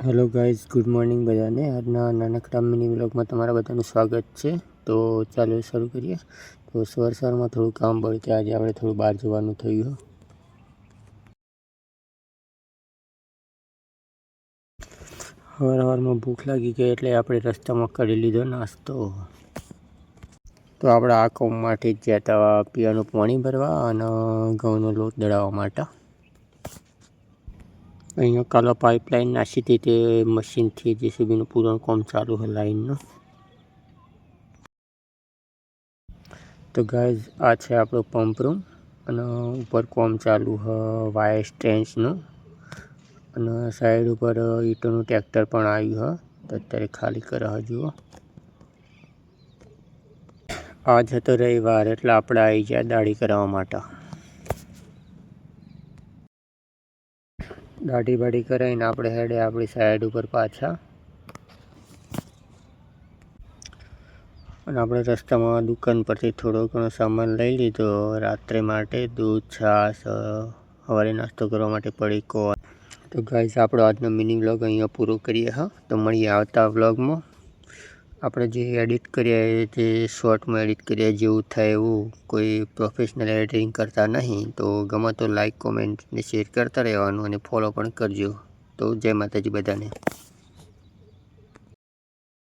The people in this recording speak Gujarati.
હેલો ગાઈઝ, ગુડ મોર્નિંગ બધાને. આજના નાનકડા મિની વ્લોગમાં તમારા બધાનું સ્વાગત છે. તો ચાલો શરૂ કરીએ. તો સવારમાં થોડું કામ પડ્યું કે આજે આપણે થોડું બહાર જવાનું થયું. સવારમાં ભૂખ લાગી ગઈ એટલે આપણે રસ્તામાં કરી લીધો નાસ્તો. તો આપણે આ કોમમાંથી જ ગયા હતા પીવાનું પાણી ભરવા અને ઘઉંનો લોટ દળાવવા માટે. અહીંયા કાલો પાઇપલાઇન નાખી હતી તે મશીનથી જેસીબીનું પૂરું કામ ચાલુ છે લાઇનનું. તો ગાઈઝ આ છે આપણો પંપ રૂમ અને ઉપર કામ ચાલુ છે વાયર સ્ટેન્સનું અને સાઈડ ઉપર ઈંટોનું ટ્રેક્ટર પણ આવ્યું છે તો અત્યારે ખાલી કરે છે. જુઓ, આજ હતો રવિવાર એટલે આપણે આવી ગયા દાઢી કરાવવા માટે. દાઢી બાઢી કરાવીને આપણે હેડે આપણી સાઈડ ઉપર પાછા. અને આપણે રસ્તામાં દુકાન પરથી થોડો ઘણો સામાન લઈ લીધો રાત્રે માટે. દૂધ, છાશ, સવારે નાસ્તો કરવા માટે પડીકો. તો ગાઈસ આપણો આજનો મિની વ્લોગ અહીંયા પૂરો કરીએ. તો મળીએ આવતા વ્લોગમાં. આપણે જે એડિટ કરીએ તે શોર્ટમાં એડિટ કરીએ, જેવું થાય એવું. કોઈ પ્રોફેશનલ એડિટિંગ કરતા નહીં. તો ગમે તો લાઈક, કોમેન્ટ ને શેર કરતા રહેવાનું અને ફોલો પણ કરજો. તો જય માતાજી બધાને.